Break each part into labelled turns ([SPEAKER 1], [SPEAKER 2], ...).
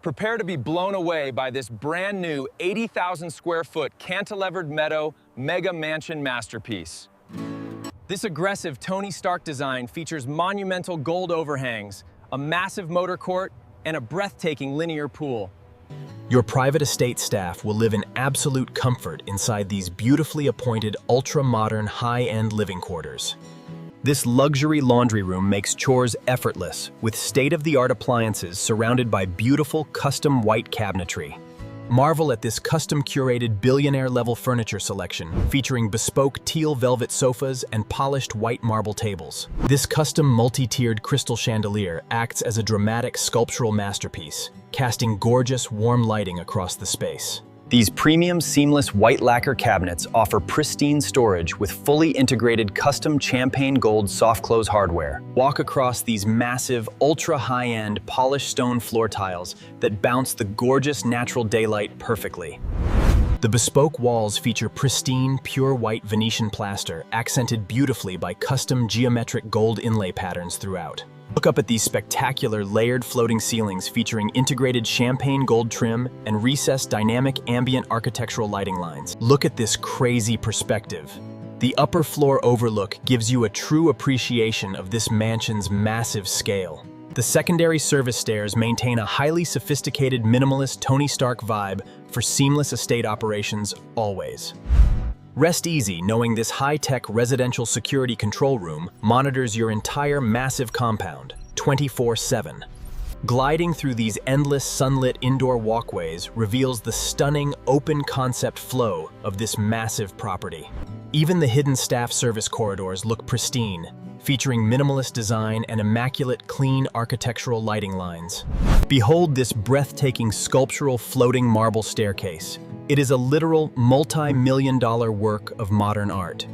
[SPEAKER 1] Prepare to be blown away by this brand new 80,000 square foot cantilevered Meadow mega mansion masterpiece. This aggressive Tony Stark design features monumental gold overhangs, a massive motor court, and a breathtaking linear pool. Your private estate staff will live in absolute comfort inside these beautifully appointed, ultra-modern, high-end living quarters. This luxury laundry room makes chores effortless, with state-of-the-art appliances surrounded by beautiful custom white cabinetry. Marvel at this custom-curated billionaire-level furniture selection, featuring bespoke teal velvet sofas and polished white marble tables. This custom multi-tiered crystal chandelier acts as a dramatic sculptural masterpiece, casting gorgeous, warm lighting across the space. These premium seamless white lacquer cabinets offer pristine storage with fully integrated custom champagne gold soft close hardware. Walk across these massive, ultra high-end polished stone floor tiles that bounce the gorgeous natural daylight perfectly. The bespoke walls feature pristine, pure white Venetian plaster, accented beautifully by custom geometric gold inlay patterns throughout. Look up at these spectacular layered floating ceilings featuring integrated champagne gold trim and recessed dynamic ambient architectural lighting lines. Look at this crazy perspective. The upper floor overlook gives you a true appreciation of this mansion's massive scale. The secondary service stairs maintain a highly sophisticated minimalist Tony Stark vibe for seamless estate operations always. Rest easy knowing this high-tech residential security control room monitors your entire massive compound, 24/7. Gliding through these endless sunlit indoor walkways reveals the stunning open-concept flow of this massive property. Even the hidden staff service corridors look pristine, featuring minimalist design and immaculate clean architectural lighting lines. Behold this breathtaking sculptural floating marble staircase. It is a literal multi-million-dollar work of modern art.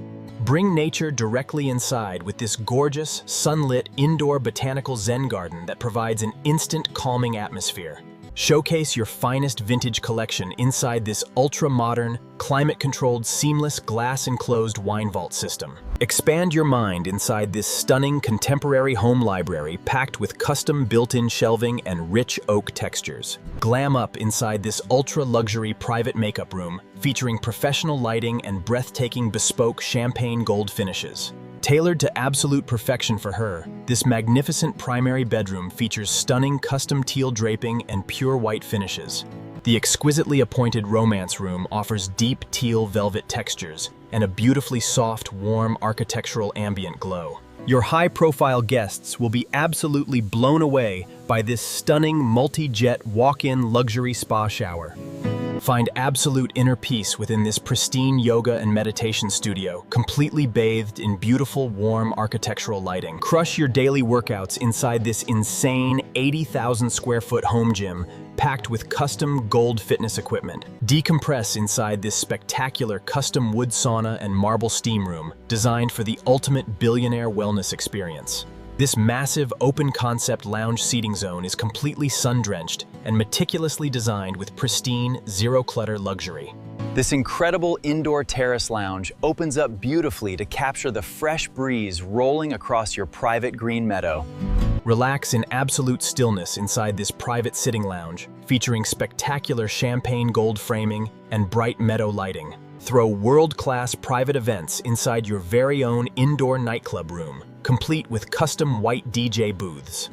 [SPEAKER 1] Bring nature directly inside with this gorgeous, sunlit indoor botanical zen garden that provides an instant calming atmosphere. Showcase your finest vintage collection inside this ultra-modern, climate-controlled, seamless glass-enclosed wine vault system. Expand your mind inside this stunning contemporary home library packed with custom built-in shelving and rich oak textures. Glam up inside this ultra-luxury private makeup room featuring professional lighting and breathtaking bespoke champagne gold finishes. Tailored to absolute perfection for her, this magnificent primary bedroom features stunning custom teal draping and pure white finishes. The exquisitely appointed romance room offers deep teal velvet textures and a beautifully soft, warm architectural ambient glow. Your high-profile guests will be absolutely blown away by this stunning multi-jet walk-in luxury spa shower. Find absolute inner peace within this pristine yoga and meditation studio, completely bathed in beautiful, warm architectural lighting. Crush your daily workouts inside this insane 80,000 square foot home gym, packed with custom gold fitness equipment. Decompress inside this spectacular custom wood sauna and marble steam room, designed for the ultimate billionaire wellness experience. This massive open-concept lounge seating zone is completely sun-drenched and meticulously designed with pristine, zero-clutter luxury. This incredible indoor terrace lounge opens up beautifully to capture the fresh breeze rolling across your private green meadow. Relax in absolute stillness inside this private sitting lounge, featuring spectacular champagne gold framing and bright meadow lighting. Throw world-class private events inside your very own indoor nightclub room, complete with custom white DJ booths.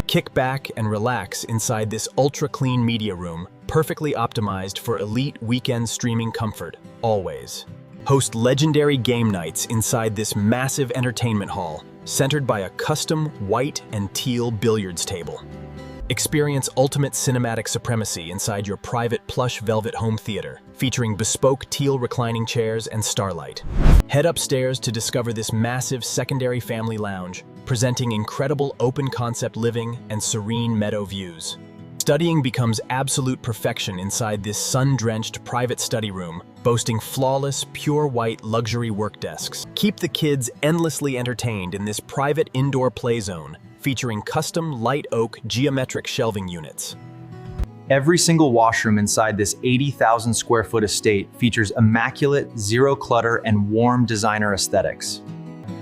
[SPEAKER 1] Kick back and relax inside this ultra-clean media room, perfectly optimized for elite weekend streaming comfort, always. Host legendary game nights inside this massive entertainment hall, centered by a custom white and teal billiards table. Experience ultimate cinematic supremacy inside your private plush velvet home theater, featuring bespoke teal reclining chairs and starlight. Head upstairs to discover this massive secondary family lounge, presenting incredible open-concept living and serene meadow views. Studying becomes absolute perfection inside this sun-drenched private study room, boasting flawless, pure white luxury work desks. Keep the kids endlessly entertained in this private indoor play zone, featuring custom light oak geometric shelving units.
[SPEAKER 2] Every single washroom inside this 80,000 square foot estate features immaculate, zero clutter, and warm designer aesthetics.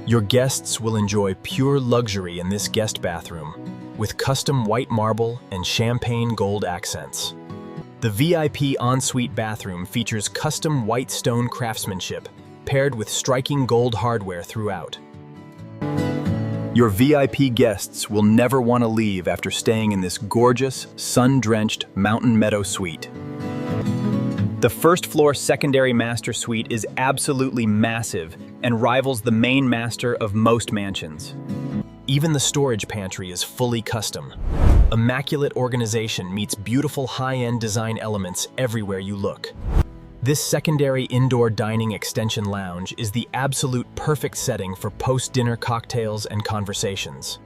[SPEAKER 1] Your guests will enjoy pure luxury in this guest bathroom. with custom white marble and champagne gold accents. The VIP ensuite bathroom features custom white stone craftsmanship paired with striking gold hardware throughout. Your VIP guests will never want to leave after staying in this gorgeous, sun-drenched mountain meadow suite. The first-floor secondary master suite is absolutely massive and rivals the main master of most mansions. Even the storage pantry is fully custom. Immaculate organization meets beautiful high-end design elements everywhere you look. This secondary indoor dining extension lounge is the absolute perfect setting for post-dinner cocktails and conversations.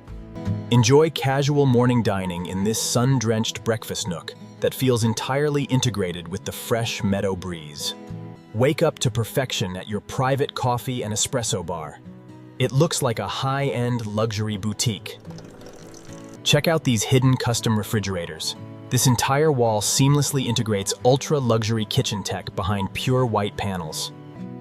[SPEAKER 1] Enjoy casual morning dining in this sun-drenched breakfast nook that feels entirely integrated with the fresh meadow breeze. Wake up to perfection at your private coffee and espresso bar. It looks like a high-end luxury boutique. Check out these hidden custom refrigerators. This entire wall seamlessly integrates ultra-luxury kitchen tech behind pure white panels.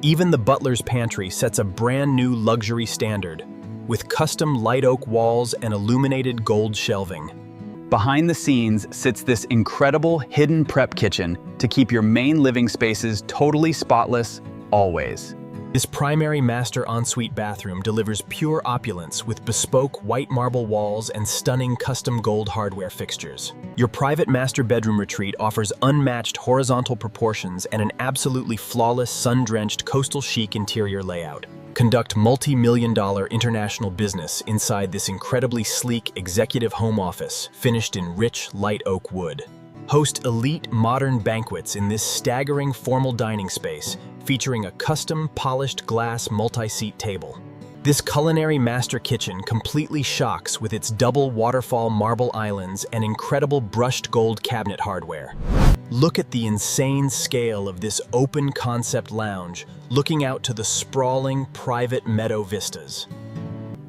[SPEAKER 1] Even the butler's pantry sets a brand new luxury standard, with custom light oak walls and illuminated gold shelving. Behind the scenes sits this incredible hidden prep kitchen to keep your main living spaces totally spotless, always. This primary master ensuite bathroom delivers pure opulence with bespoke white marble walls and stunning custom gold hardware fixtures. Your private master bedroom retreat offers unmatched horizontal proportions and an absolutely flawless sun-drenched coastal chic interior layout. Conduct multi-million-dollar international business inside this incredibly sleek executive home office finished in rich light oak wood. Host elite modern banquets in this staggering formal dining space featuring a custom polished glass multi-seat table. This culinary master kitchen completely shocks with its double waterfall marble islands and incredible brushed gold cabinet hardware. Look at the insane scale of this open concept lounge looking out to the sprawling private meadow vistas.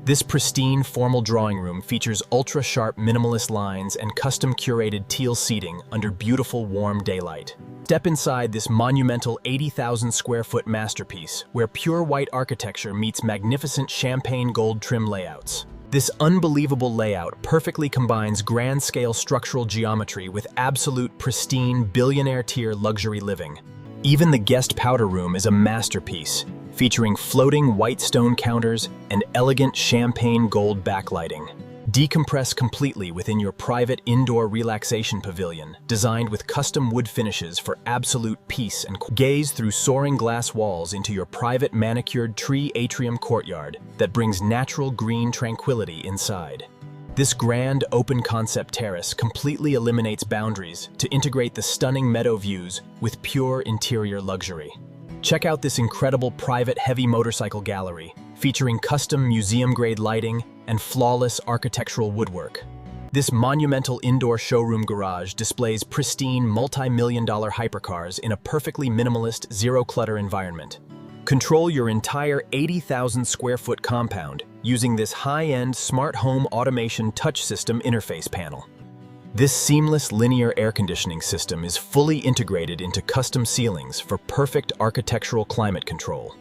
[SPEAKER 1] This pristine formal drawing room features ultra-sharp minimalist lines and custom curated teal seating under beautiful warm daylight. Step inside this monumental 80,000 square foot masterpiece where pure white architecture meets magnificent champagne gold trim layouts. This unbelievable layout perfectly combines grand-scale structural geometry with absolute pristine billionaire-tier luxury living. Even the guest powder room is a masterpiece, featuring floating white stone counters and elegant champagne gold backlighting. Decompress completely within your private indoor relaxation pavilion, designed with custom wood finishes for absolute peace and gaze through soaring glass walls into your private manicured tree atrium courtyard that brings natural green tranquility inside. This grand open-concept terrace completely eliminates boundaries to integrate the stunning meadow views with pure interior luxury. Check out this incredible private heavy motorcycle gallery, featuring custom museum-grade lighting and flawless architectural woodwork. This monumental indoor showroom garage displays pristine multi-million-dollar hypercars in a perfectly minimalist, zero-clutter environment. Control your entire 80,000 square foot compound using this high-end smart home automation touch system interface panel. This seamless linear air conditioning system is fully integrated into custom ceilings for perfect architectural climate control.